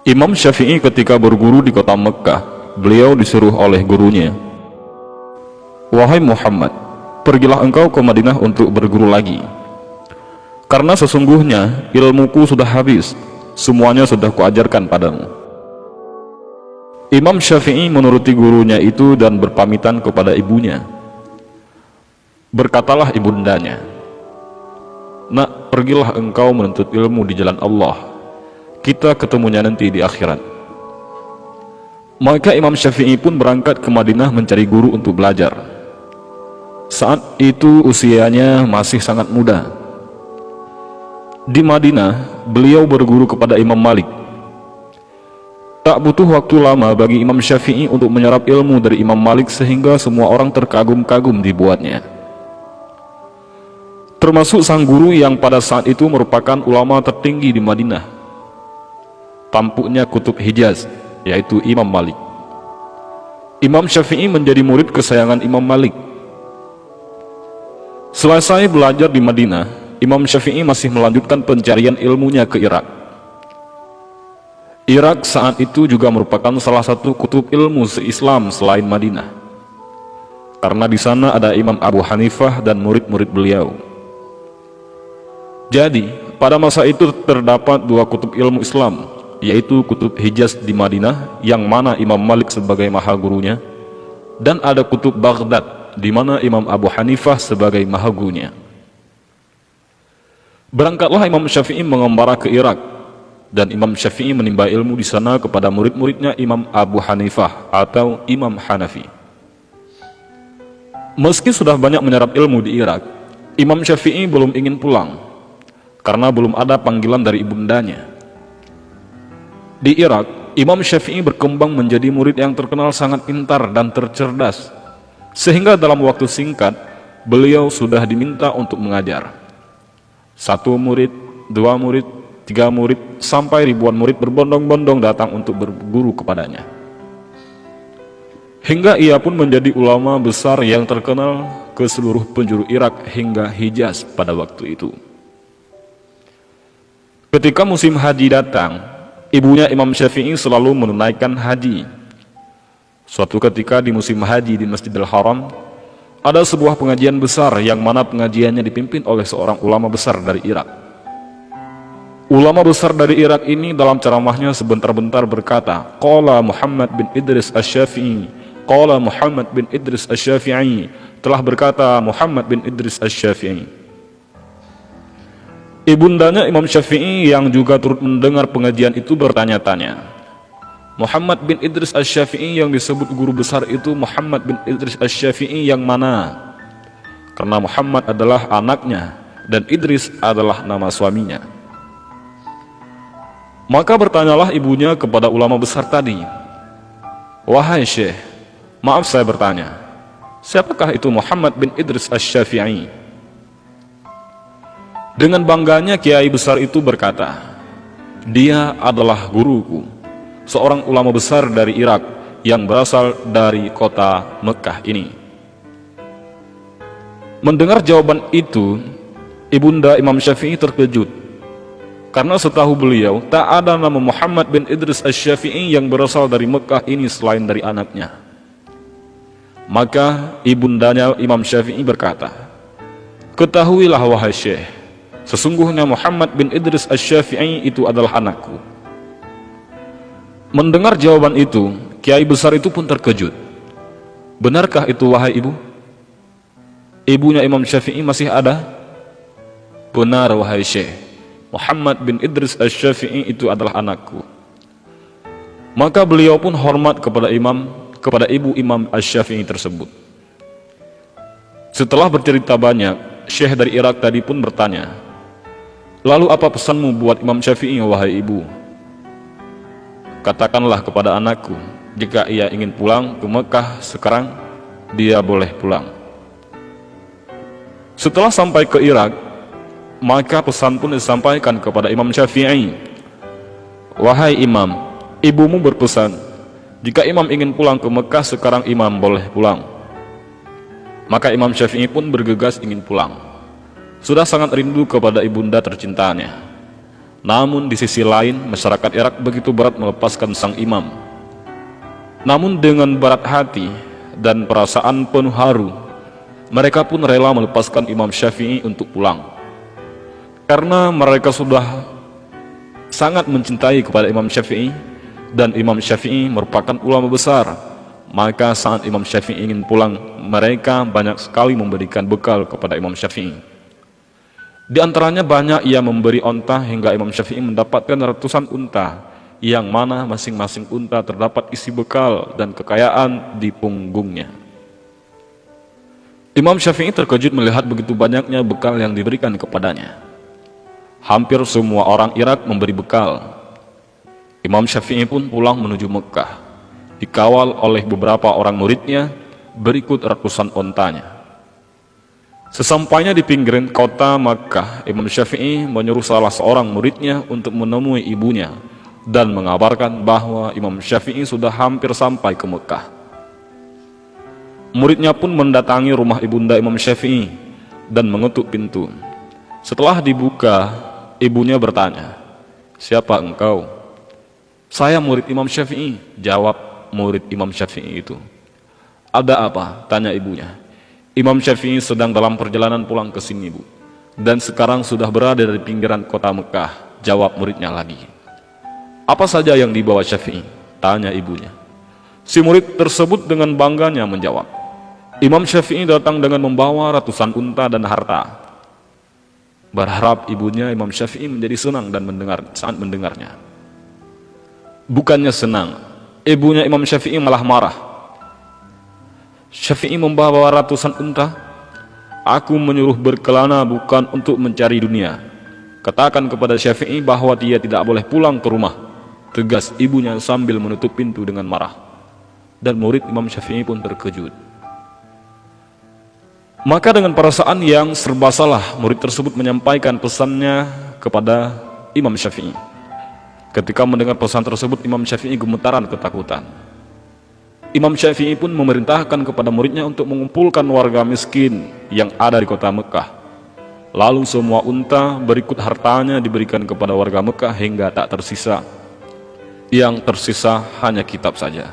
Imam Syafi'i ketika berguru di kota Mekkah, beliau disuruh oleh gurunya, "Wahai Muhammad, pergilah engkau ke Madinah untuk berguru lagi. Karena sesungguhnya ilmuku sudah habis, semuanya sudah kuajarkan padamu." Imam Syafi'i menuruti gurunya itu dan berpamitan kepada ibunya. Berkatalah ibundanya, "Nak, pergilah engkau menuntut ilmu di jalan Allah. Kita ketemunya nanti di akhirat." Maka Imam Syafi'i pun berangkat ke Madinah mencari guru untuk belajar. Saat itu usianya masih sangat muda. Di Madinah, beliau berguru kepada Imam Malik. Tak butuh waktu lama bagi Imam Syafi'i untuk menyerap ilmu dari Imam Malik sehingga semua orang terkagum-kagum dibuatnya. Termasuk sang guru yang pada saat itu merupakan ulama tertinggi di Madinah, tampuknya kutub Hijaz, yaitu Imam Malik. Imam Syafi'i menjadi murid kesayangan Imam Malik. Selesai belajar di Madinah, Imam Syafi'i masih melanjutkan pencarian ilmunya ke Irak. Irak saat itu juga merupakan salah satu kutub ilmu se-Islam selain Madinah, karena di sana ada Imam Abu Hanifah dan murid-murid beliau. Jadi, pada masa itu terdapat dua kutub ilmu Islam, yaitu kutub Hijaz di Madinah, yang mana Imam Malik sebagai maha gurunya, dan ada kutub Baghdad, di mana Imam Abu Hanifah sebagai maha gurunya. Berangkatlah Imam Syafi'i mengembara ke Irak, dan Imam Syafi'i menimba ilmu di sana kepada murid-muridnya Imam Abu Hanifah atau Imam Hanafi. Meski sudah banyak menyerap ilmu di Irak, Imam Syafi'i belum ingin pulang, karena belum ada panggilan dari ibundanya. Di Irak, Imam Syafi'i berkembang menjadi murid yang terkenal sangat pintar dan tercerdas, sehingga dalam waktu singkat, beliau sudah diminta untuk mengajar. 1 murid, 2 murid, 3 murid, sampai ribuan murid berbondong-bondong datang untuk berguru kepadanya. Hingga ia pun menjadi ulama besar yang terkenal ke seluruh penjuru Irak hingga Hijaz pada waktu itu. Ketika musim haji datang, ibunya Imam Syafi'i selalu menunaikan haji. Suatu ketika di musim haji di Masjidil Haram, ada sebuah pengajian besar yang mana pengajiannya dipimpin oleh seorang ulama besar dari Irak. Ulama besar dari Irak ini dalam ceramahnya sebentar-bentar berkata, "Qala Muhammad bin Idris Asy-Syafi'i, qala Muhammad bin Idris Asy-Syafi'i," telah berkata Muhammad bin Idris Asy-Syafi'i. Ibundanya Imam Syafi'i yang juga turut mendengar pengajian itu bertanya-tanya, "Muhammad bin Idris Asy-Syafi'i yang disebut guru besar itu Muhammad bin Idris Asy-Syafi'i yang mana?" Karena Muhammad adalah anaknya dan Idris adalah nama suaminya. Maka bertanyalah ibunya kepada ulama besar tadi, "Wahai Syekh, maaf saya bertanya, siapakah itu Muhammad bin Idris Asy-Syafi'i?" Dengan bangganya kiai besar itu berkata, "Dia adalah guruku, seorang ulama besar dari Irak yang berasal dari kota Mekkah ini." Mendengar jawaban itu, ibunda Imam Syafi'i terkejut, karena setahu beliau tak ada nama Muhammad bin Idris Asy-Syafi'i yang berasal dari Mekkah ini selain dari anaknya. Maka ibundanya Imam Syafi'i berkata, "Ketahuilah wahai Syekh, sesungguhnya Muhammad bin Idris Asy-Syafi'i itu adalah anakku." Mendengar jawaban itu, kiai besar itu pun terkejut. "Benarkah itu wahai ibu?" Ibunya Imam Syafi'i masih ada. "Benar wahai Syekh, Muhammad bin Idris Asy-Syafi'i itu adalah anakku." Maka beliau pun hormat kepada ibu Imam Asy-Syafi'i tersebut. Setelah bercerita banyak, Syekh dari Irak tadi pun bertanya, "Lalu apa pesanmu buat Imam Syafi'i wahai ibu?" "Katakanlah kepada anakku, jika ia ingin pulang ke Mekah sekarang, dia boleh pulang." Setelah sampai ke Irak, maka pesan pun disampaikan kepada Imam Syafi'i, "Wahai Imam, ibumu berpesan, jika Imam ingin pulang ke Mekah sekarang Imam boleh pulang." Maka Imam Syafi'i pun bergegas ingin pulang. Sudah sangat rindu kepada ibunda tercintanya. Namun di sisi lain, masyarakat Irak begitu berat melepaskan sang imam. Namun dengan berat hati dan perasaan penuh haru, mereka pun rela melepaskan Imam Syafi'i untuk pulang. Karena mereka sudah sangat mencintai kepada Imam Syafi'i, dan Imam Syafi'i merupakan ulama besar, maka saat Imam Syafi'i ingin pulang, mereka banyak sekali memberikan bekal kepada Imam Syafi'i. Di antaranya banyak yang memberi onta hingga Imam Syafi'i mendapatkan ratusan unta, yang mana masing-masing unta terdapat isi bekal dan kekayaan di punggungnya. Imam Syafi'i terkejut melihat begitu banyaknya bekal yang diberikan kepadanya. Hampir semua orang Irak memberi bekal. Imam Syafi'i pun pulang menuju Mekah, dikawal oleh beberapa orang muridnya, berikut ratusan ontanya. Sesampainya di pinggiran kota Makkah, Imam Syafi'i menyuruh salah seorang muridnya untuk menemui ibunya dan mengabarkan bahwa Imam Syafi'i sudah hampir sampai ke Mekah. Muridnya pun mendatangi rumah ibunda Imam Syafi'i dan mengetuk pintu. Setelah dibuka, ibunya bertanya, "Siapa engkau?" "Saya murid Imam Syafi'i," jawab murid Imam Syafi'i itu. "Ada apa?" tanya ibunya. "Imam Syafi'i sedang dalam perjalanan pulang ke sini, Bu, dan sekarang sudah berada di pinggiran kota Mekah," jawab muridnya lagi. "Apa saja yang dibawa Syafi'i?" tanya ibunya. Si murid tersebut dengan bangganya menjawab, "Imam Syafi'i datang dengan membawa ratusan unta dan harta." Berharap ibunya Imam Syafi'i menjadi senang dan saat mendengarnya. Bukannya senang, ibunya Imam Syafi'i malah marah. "Syafi'i membawa ratusan unta? Aku menyuruh berkelana bukan untuk mencari dunia. Katakan kepada Syafi'i bahwa dia tidak boleh pulang ke rumah," tegas ibunya sambil menutup pintu dengan marah. Dan murid Imam Syafi'i pun terkejut. Maka dengan perasaan yang serba salah, murid tersebut menyampaikan pesannya kepada Imam Syafi'i. Ketika mendengar pesan tersebut, Imam Syafi'i gemetaran ketakutan. Imam Syafi'i pun memerintahkan kepada muridnya untuk mengumpulkan warga miskin yang ada di kota Mekah. Lalu semua unta berikut hartanya diberikan kepada warga Mekah hingga tak tersisa. Yang tersisa hanya kitab saja.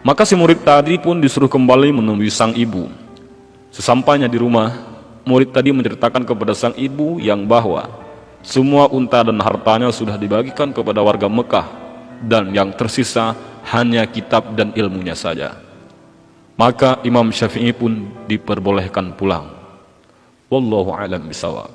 Maka si murid tadi pun disuruh kembali menemui sang ibu. Sesampainya di rumah, murid tadi menceritakan kepada sang ibu yang bahwa semua unta dan hartanya sudah dibagikan kepada warga Mekah, dan yang tersisa hanya kitab dan ilmunya saja. Maka Imam Syafi'i pun diperbolehkan pulang. Wallahu a'lam bishawab.